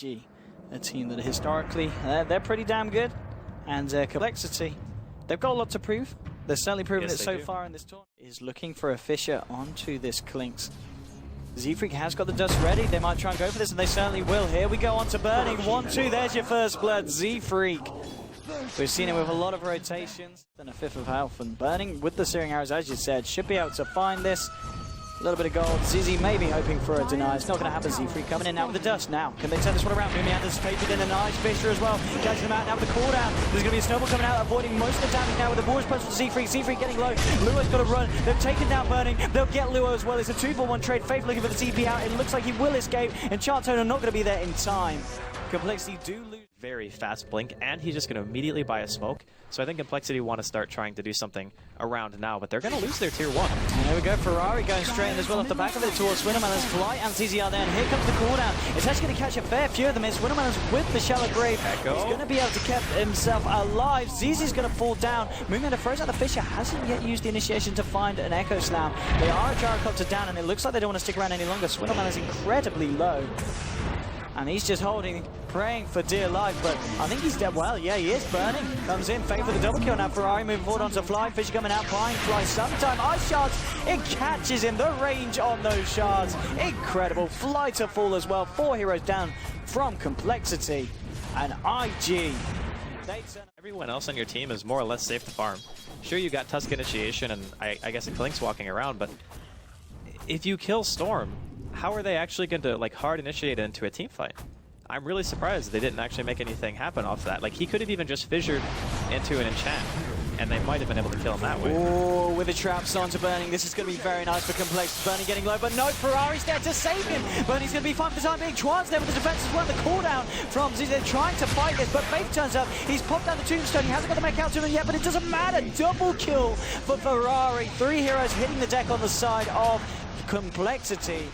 IG, a team that historically, they're pretty damn good. And compLexity, they've got a lot to prove. They're certainly proven it so far in this tournament. Is looking for a Fisher onto this Clinkz. Z-Freak has got the dust ready. They might try and go for this, and they certainly will. Here we go on to Burning. 1-2, there's your first blood, Z-Freak. We've seen it with a lot of rotations. Then a fifth of health, and Burning with the Searing Arrows, as you said, should be able to find this. A little bit of gold. ZZ may be hoping for a deny. It's not going to happen. Z-Freak coming in now with the dust. Now, can they turn this one around? Mumi anticipated in a nice Fisher as well. Catches them out now with the call down. There's going to be a snowball coming out, avoiding most of the damage now with the Boris punch from Z-Freak. Z-Freak getting low. Luo's got to run. They've taken down Burning. They'll get Luo as well. It's a 2-for-1 trade. Faith looking for the TP out. It looks like he will escape, and ChuaN are not going to be there in time. compLexity do lose. Very fast blink, and he's just going to immediately buy a smoke. So I think compLexity want to start trying to do something around now, but they're going to lose their tier 1. And there we go, Ferrari going straight in as well off the back of it towards Swinnermelons. Fly and ZZ are there, and here comes the cooldown. It's actually going to catch a fair few of them. It's Swinnermelons with the shallow grave. Echo. He's going to be able to keep himself alive. ZZ's going to fall down. Moving to throws out the Fisher, hasn't yet used the initiation to find an Echo Slam. They are a Gyrocopter down, and it looks like they don't want to stick around any longer. Swinnermelons incredibly low. And he's just holding, praying for dear life, but I think he's dead. Well, yeah, he is. Burning. Comes in, Faith for the double kill. Now Ferrari moving forward onto Fly. Fisher coming out, buying Fly sometime. Ice shards, it catches him. The range on those shards, incredible. Fly to fall as well. 4 heroes down from compLexity. And IG. Everyone else on your team is more or less safe to farm. Sure, you got Tusk initiation and I guess a Clinkz walking around, but if you kill Storm, how are they actually going to like hard initiate into a team fight? I'm really surprised they didn't actually make anything happen off that. Like, he could have even just fissured into an enchant, and they might have been able to kill him that way. Oh, with the traps onto Burning, this is going to be very nice for compLexity. Burning getting low, but no, Ferrari's there to save him. Burning's going to be fine for the time being. ChuaN's there with the defense as well. The cooldown from ZZ. They're trying to fight this, but Faith turns up. He's popped down the tombstone. He hasn't got the mech out to him yet, but it doesn't matter. Double kill for Ferrari. 3 heroes hitting the deck on the side of compLexity.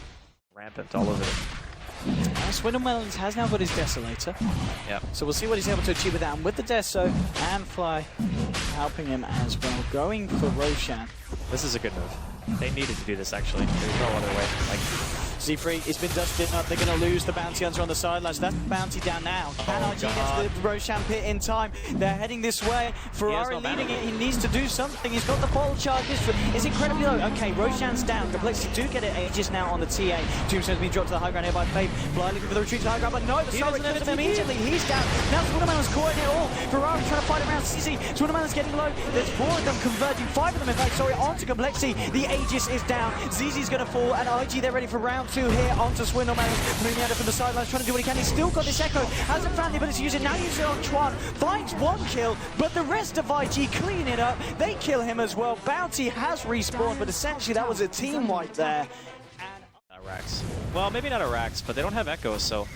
Rampant all over it. Swinnermelons has now got his Desolator. Yep. So we'll see what he's able to achieve with that. And with the Deso and Fly helping him as well. Going for Roshan. This is a good move. They needed to do this, actually. There's no other way. Like, Z-Freak has been dusted up. They're going to lose the bounty hunter on the sidelines. That's bounty down now. Can IG get to the Roshan pit in time? They're heading this way. Ferrari leading it. He needs to do something. He's got the bottle charges. It's incredibly low. Okay, Roshan's down. compLexity do get it. Aegis now on the TA. Tombstone's been dropped to the high ground here by Faith. Fly looking for the retreat to the high ground, but no, the Sorry comes him immediately. He's down. Now Swinnermelon's caught in it all. Ferrari trying to fight around CC. Swinnermelon's getting low. There's 4 of them converging. 5 of them, in fact, sorry, onto compLexity. The Aegis is down. ZZ's going to fall, and IG, they're ready for round 2 here onto Swinnermelons. Moving out from the sidelines, trying to do what he can. He's still got this Echo. Hasn't found the ability to use it. Now uses it on ChuaN. Finds 1 kill, but the rest of IG clean it up. They kill him as well. Bounty has respawned, but essentially that was a team wipe there. Rax. Well, maybe not a Rax, but they don't have Echoes, so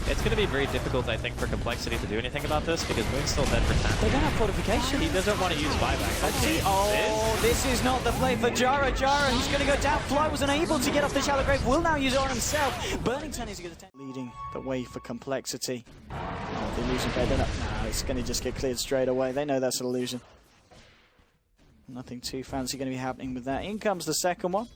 it's going to be very difficult, I think, for compLexity to do anything about this, because Moon's still dead for 10. They don't have fortification. He doesn't want to use buyback. Okay. Oh, this is not the play for Jara. He's going to go down. Fly was unable to get off the shallow grave. Will now use it on himself. Burnington is going to leading the way for compLexity. Oh, the illusion bed. No, it's going to just get cleared straight away. They know that's an illusion. Nothing too fancy going to be happening with that. In comes the second one.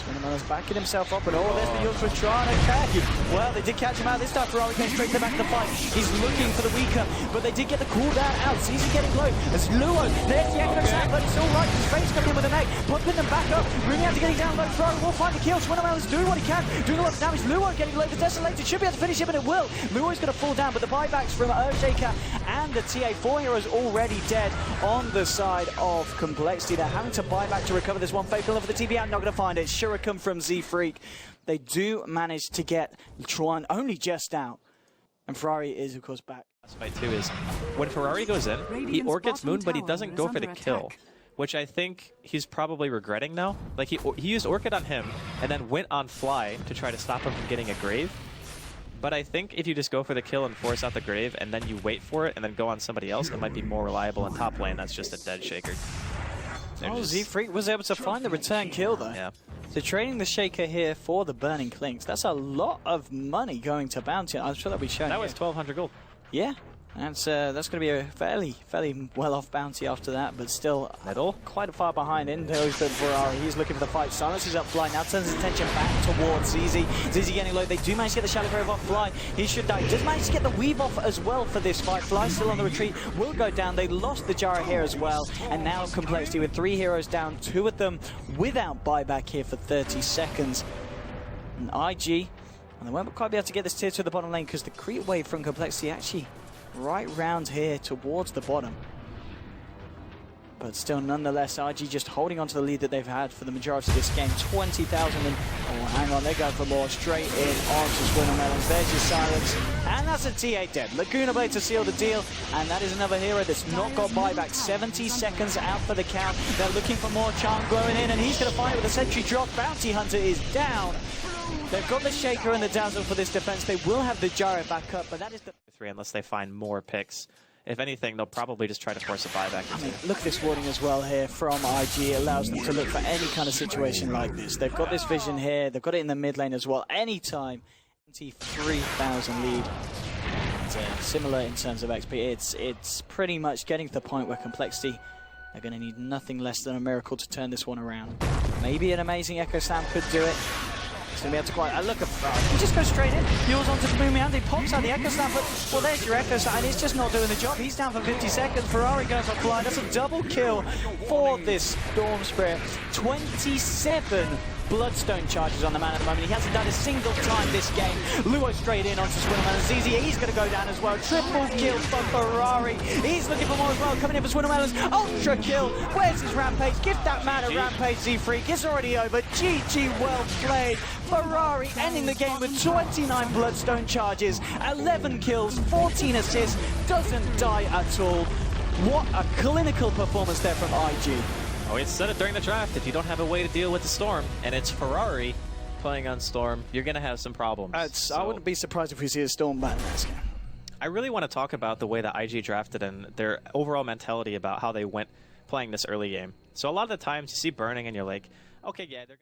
Swinnermelon's backing himself up, and oh, there's the ult for ChuaN. Okay, well, they did catch him out this time. Ferrari came straight to the back of the fight. He's looking for the weaker, but they did get the cooldown out. ZZ getting low. There's Luo. There's the Echo Slam, but it's all right. His face coming in with an egg, popping them back up. Really out to getting down low. Ferrari will find the kill. Swinnermelon's doing what he can, doing a lot of damage. Luo getting low. The Desolator should be able to finish him, and it will. Luo's going to fall down, but the buybacks from Earthshaker and the TA. 4 heroes already dead on the side of compLexity. They're having to buy back to recover this one. Faith looking for the TP out, not going to find it. Come from Z-Freak. They do manage to get ChuaN only just out. And Ferrari is, of course, back. Fight 2 is when Ferrari goes in, he Orchid's Moon, but he doesn't go for the kill, which I think he's probably regretting now. Like, he used Orchid on him and then went on Fly to try to stop him from getting a grave. But I think if you just go for the kill and force out the grave and then you wait for it and then go on somebody else, it might be more reliable in top lane. That's just a dead shaker. Oh, Z-Freak was able to find the return kill, though. Yeah. So trading the Shaker here for the Burning Clinkz, that's a lot of money going to Bounty. I'm sure that'll be shown. That was 1,200 gold. Yeah. That's going to be a fairly well-off bounty after that, but still Middle. quite far behind in goes the Ferrari. He's looking for the fight. Silences up fly, now turns his attention back towards ZZ. ZZ getting low. They do manage to get the Shadow Grove off fly. He should die. Does manage to get the weave off as well for this fight. Fly still on the retreat, will go down. They lost the Gyro here as well, and now compLexity with 3 heroes down, 2 of them without buyback here for 30 seconds. And IG, and they won't quite be able to get this tier to the bottom lane because the creep wave from compLexity actually right round here towards the bottom. But still, nonetheless, IG just holding on to the lead that they've had for the majority of this game. 20,000 and... oh, hang on, they're going for more. Straight in onto SwinnerMelons. There's your silence. And that's a TA dead. Laguna Blade to seal the deal. And that is another hero that's not got buyback. 70 seconds out for the count. They're looking for more. ChuaN going in, and he's going to find it with a sentry drop. Bounty Hunter is down. They've got the Shaker and the Dazzle for this defense. They will have the Gyro back up, but that is the... 3 unless they find more picks. If anything, they'll probably just try to force a buyback. I mean, look at this warding as well here from IG. It allows them to look for any kind of situation like this. They've got this vision here. They've got it in the mid lane as well. Anytime. 23,000 lead. And, similar in terms of XP. It's pretty much getting to the point where compLexity are going to need nothing less than a miracle to turn this one around. Maybe an amazing Echo Slam could do it. He's going to be able to quite... look at... he just goes straight in. Heals onto Kamumian. He pops out the Echo Slam, but... well, there's your Echo Slam. It's just not doing the job. He's down for 50 seconds. Ferrari goes off fly. That's a double kill for this Storm Spirit. 27 Bloodstone charges on the man at the moment. He hasn't done a single time this game. Luo straight in onto SwinnerMelons. ZZ, he's going to go down as well. Triple kill for Ferrari. He's looking for more as well. Coming in for SwinnerMelons. Ultra kill. Where's his Rampage? Give that man a Rampage, Z-Freak. It's already over. GG, well played. Ferrari ending the game with 29 Bloodstone charges, 11 kills, 14 assists. Doesn't die at all. What a clinical performance there from IG. Oh, it said it during the draft. If you don't have a way to deal with the Storm, and it's Ferrari playing on Storm, you're going to have some problems. I wouldn't be surprised if we see a Storm ban this game. I really want to talk about the way that IG drafted and their overall mentality about how they went playing this early game. So a lot of the times you see Burning and you're like, okay, yeah, they're